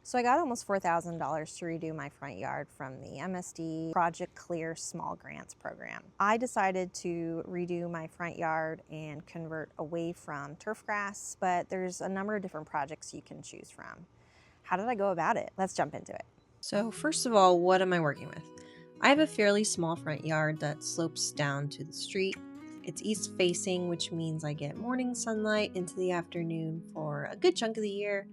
So I got almost $4,000 to redo my front yard from the MSD Project Clear small grants program. I decided to redo my front yard and convert away from turfgrass, but there's a number of different projects you can choose from. How did I go about it? Let's jump into it. So first of all, what am I working with? I have a fairly small front yard that slopes down to the street. It's east facing, which means I get morning sunlight into the afternoon for a good chunk of the year.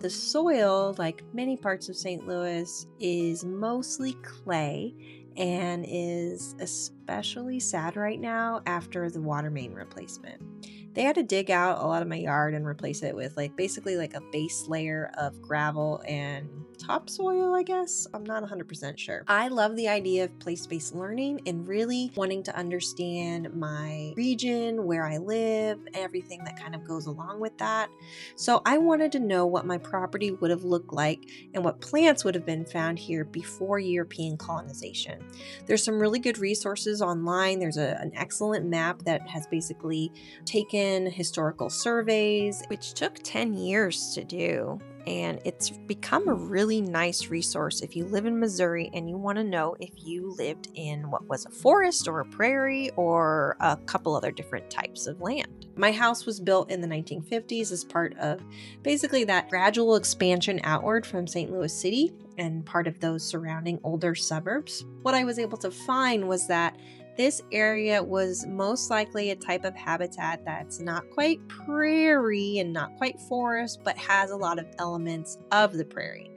The soil, like many parts of St. Louis, is mostly clay and is especially sad right now after the water main replacement. They had to dig out a lot of my yard and replace it with basically a base layer of gravel and topsoil, I guess. I'm not 100% sure. I love the idea of place-based learning and really wanting to understand my region, where I live, everything that kind of goes along with that. So I wanted to know what my property would have looked like and what plants would have been found here before European colonization. There's some really good resources online. There's an excellent map that has basically taken historical surveys, which took 10 years to do. And it's become a really nice resource if you live in Missouri and you want to know if you lived in what was a forest or a prairie or a couple other different types of land. My house was built in the 1950s as part of basically that gradual expansion outward from St. Louis City and part of those surrounding older suburbs. What I was able to find was that this area was most likely a type of habitat that's not quite prairie and not quite forest, but has a lot of elements of the prairie.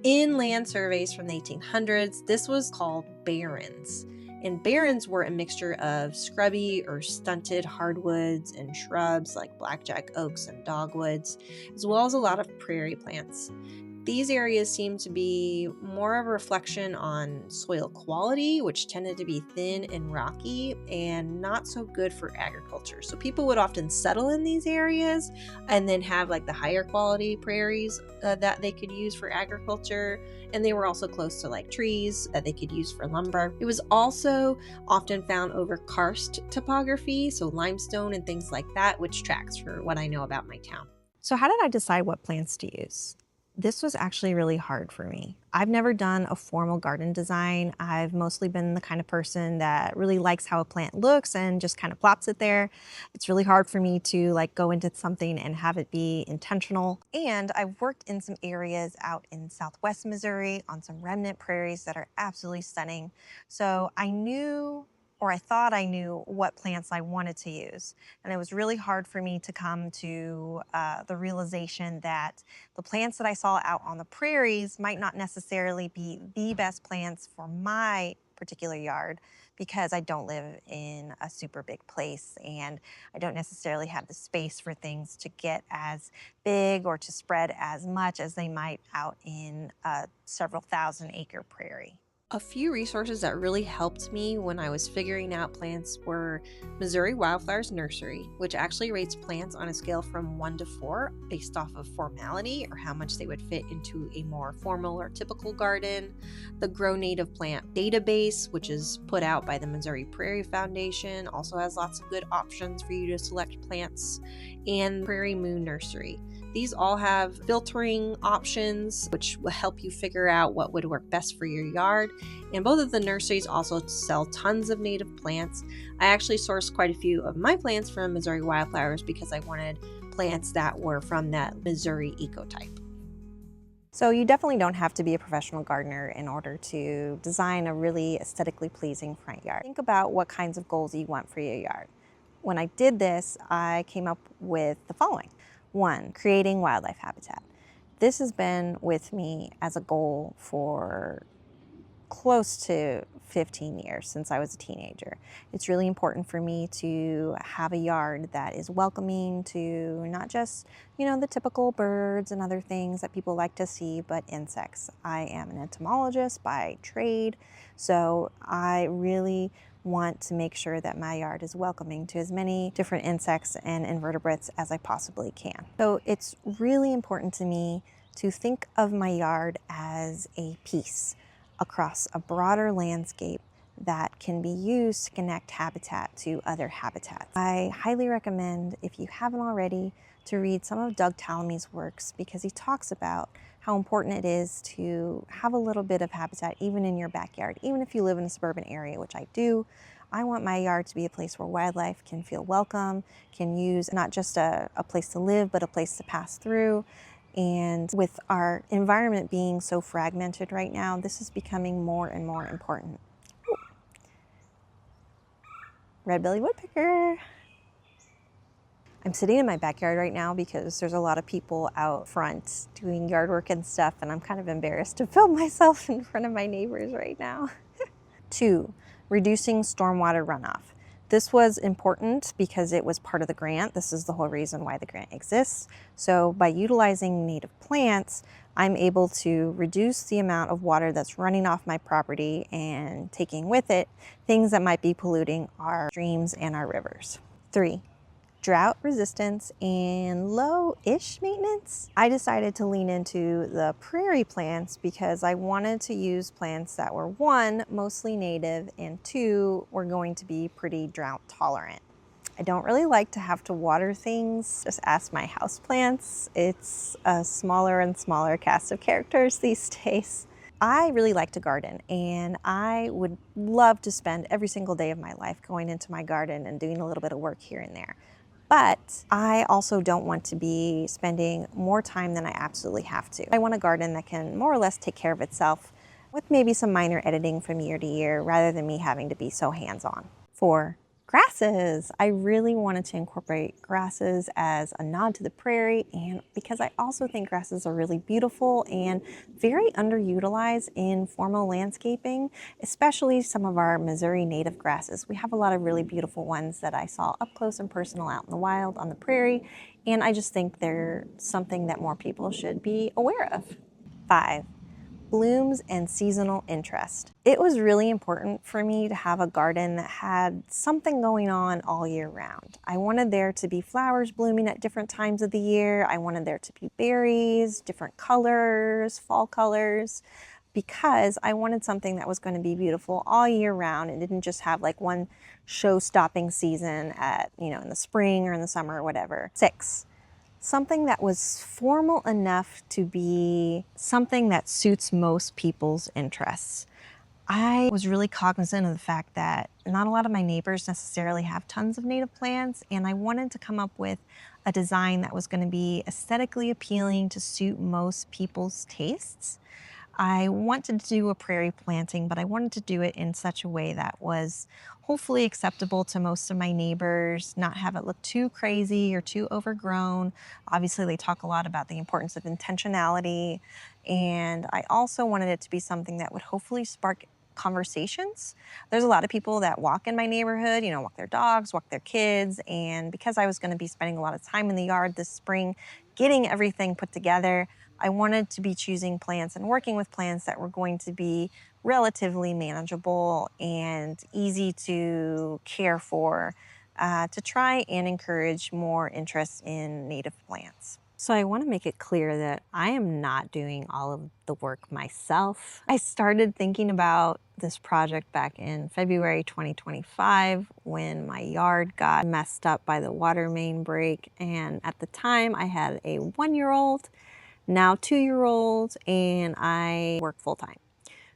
In land surveys from the 1800s, this was called barrens. And barrens were a mixture of scrubby or stunted hardwoods and shrubs like blackjack oaks and dogwoods, as well as a lot of prairie plants. These areas seem to be more of a reflection on soil quality, which tended to be thin and rocky and not so good for agriculture. So people would often settle in these areas and then have the higher quality prairies that they could use for agriculture. And they were also close to trees that they could use for lumber. It was also often found over karst topography, so limestone and things like that, which tracks for what I know about my town. So how did I decide what plants to use? This was actually really hard for me. I've never done a formal garden design. I've mostly been the kind of person that really likes how a plant looks and just kind of plops it there. It's really hard for me to go into something and have it be intentional. And I've worked in some areas out in Southwest Missouri on some remnant prairies that are absolutely stunning. So I knew, or I thought I knew, what plants I wanted to use. And it was really hard for me to come to the realization that the plants that I saw out on the prairies might not necessarily be the best plants for my particular yard, because I don't live in a super big place and I don't necessarily have the space for things to get as big or to spread as much as they might out in a several thousand acre prairie. A few resources that really helped me when I was figuring out plants were Missouri Wildflowers Nursery, which actually rates plants on a scale from 1 to 4 based off of formality or how much they would fit into a more formal or typical garden. The Grow Native Plant Database, which is put out by the Missouri Prairie Foundation, also has lots of good options for you to select plants. And Prairie Moon Nursery. These all have filtering options, which will help you figure out what would work best for your yard. And both of the nurseries also sell tons of native plants. I actually sourced quite a few of my plants from Missouri Wildflowers because I wanted plants that were from that Missouri ecotype. So you definitely don't have to be a professional gardener in order to design a really aesthetically pleasing front yard. Think about what kinds of goals you want for your yard. When I did this, I came up with the following. 1, creating wildlife habitat. This has been with me as a goal for close to 15 years, since I was a teenager. It's really important for me to have a yard that is welcoming to not just, the typical birds and other things that people like to see, but insects. I am an entomologist by trade, so I really want to make sure that my yard is welcoming to as many different insects and invertebrates as I possibly can. So it's really important to me to think of my yard as a piece across a broader landscape that can be used to connect habitat to other habitats. I highly recommend, if you haven't already, to read some of Doug Tallamy's works, because he talks about how important it is to have a little bit of habitat even in your backyard. Even if you live in a suburban area, which I do, I want my yard to be a place where wildlife can feel welcome, can use not just a place to live, but a place to pass through. And with our environment being so fragmented right now, this is becoming more and more important. Red-bellied woodpecker. I'm sitting in my backyard right now because there's a lot of people out front doing yard work and stuff, and I'm kind of embarrassed to film myself in front of my neighbors right now. 2, reducing stormwater runoff. This was important because it was part of the grant. This is the whole reason why the grant exists. So by utilizing native plants, I'm able to reduce the amount of water that's running off my property and taking with it things that might be polluting our streams and our rivers. 3, drought resistance and low-ish maintenance. I decided to lean into the prairie plants because I wanted to use plants that were, 1, mostly native, and 2, were going to be pretty drought tolerant. I don't really like to have to water things. Just ask my houseplants. It's a smaller and smaller cast of characters these days. I really like to garden, and I would love to spend every single day of my life going into my garden and doing a little bit of work here and there. But I also don't want to be spending more time than I absolutely have to. I want a garden that can more or less take care of itself with maybe some minor editing from year to year rather than me having to be so hands-on. 4, grasses. I really wanted to incorporate grasses as a nod to the prairie, and because I also think grasses are really beautiful and very underutilized in formal landscaping, especially some of our Missouri native grasses. We have a lot of really beautiful ones that I saw up close and personal out in the wild on the prairie, and I just think they're something that more people should be aware of. 5, blooms and seasonal interest. It was really important for me to have a garden that had something going on all year round. I wanted there to be flowers blooming at different times of the year. I wanted there to be berries, different colors, fall colors, because I wanted something that was going to be beautiful all year round. It didn't just have like one show-stopping season at, in the spring or in the summer or whatever. 6, something that was formal enough to be something that suits most people's interests. I was really cognizant of the fact that not a lot of my neighbors necessarily have tons of native plants, and I wanted to come up with a design that was going to be aesthetically appealing to suit most people's tastes. I wanted to do a prairie planting, but I wanted to do it in such a way that was hopefully acceptable to most of my neighbors, not have it look too crazy or too overgrown. Obviously, they talk a lot about the importance of intentionality, and I also wanted it to be something that would hopefully spark conversations. There's a lot of people that walk in my neighborhood, walk their dogs, walk their kids, and because I was going to be spending a lot of time in the yard this spring getting everything put together, I wanted to be choosing plants and working with plants that were going to be relatively manageable and easy to care for, to try and encourage more interest in native plants. So I want to make it clear that I am not doing all of the work myself. I started thinking about this project back in February 2025 when my yard got messed up by the water main break, and at the time I had a 1-year-old, now 2-year-old, and I work full-time.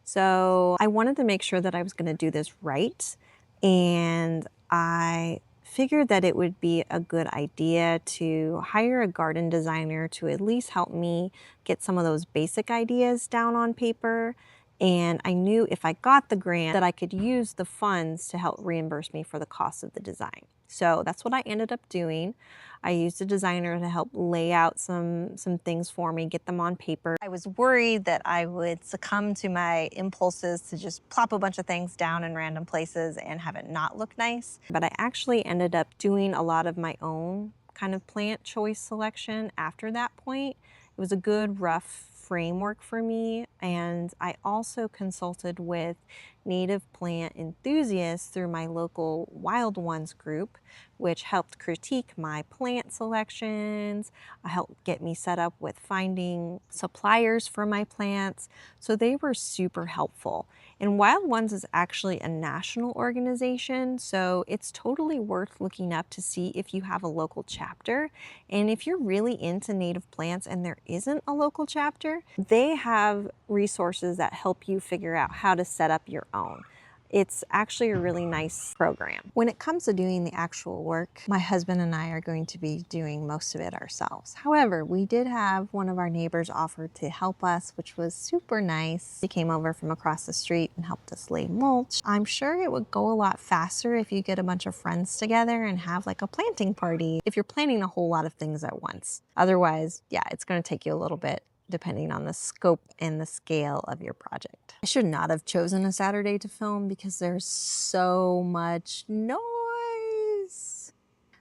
So I wanted to make sure that I was going to do this right, and I figured that it would be a good idea to hire a garden designer to at least help me get some of those basic ideas down on paper. And I knew if I got the grant that I could use the funds to help reimburse me for the cost of the design. So that's what I ended up doing. I used a designer to help lay out some things for me, get them on paper. I was worried that I would succumb to my impulses to just plop a bunch of things down in random places and have it not look nice. But I actually ended up doing a lot of my own kind of plant choice selection after that point. It was a good rough framework for me, and I also consulted with native plant enthusiasts through my local Wild Ones group, which helped critique my plant selections, helped get me set up with finding suppliers for my plants. So they were super helpful. And Wild Ones is actually a national organization, so it's totally worth looking up to see if you have a local chapter. And if you're really into native plants and there isn't a local chapter, they have resources that help you figure out how to set up your own. It's actually a really nice program. When it comes to doing the actual work, my husband and I are going to be doing most of it ourselves. However, we did have one of our neighbors offer to help us, which was super nice. He came over from across the street and helped us lay mulch. I'm sure it would go a lot faster if you get a bunch of friends together and have like a planting party, if you're planting a whole lot of things at once. Otherwise, yeah, it's going to take you a little bit depending on the scope and the scale of your project. I should not have chosen a Saturday to film because there's so much noise.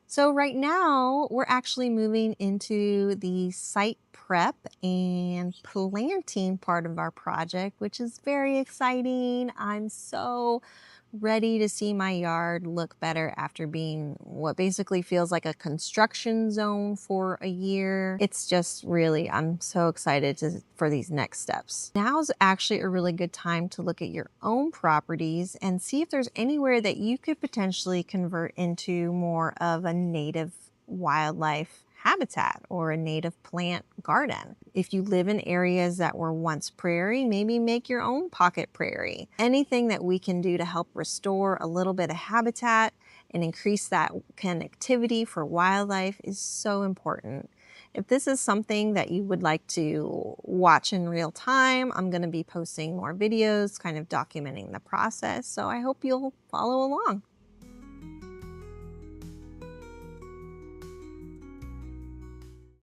So right now we're actually moving into the site prep and planting part of our project, which is very exciting. I'm so ready to see my yard look better after being what basically feels like a construction zone for a year. It's just really, I'm so excited for these next steps. Now's actually a really good time to look at your own properties and see if there's anywhere that you could potentially convert into more of a native wildlife habitat or a native plant garden. If you live in areas that were once prairie, maybe make your own pocket prairie. Anything that we can do to help restore a little bit of habitat and increase that connectivity for wildlife is so important. If this is something that you would like to watch in real time, I'm going to be posting more videos kind of documenting the process, so I hope you'll follow along.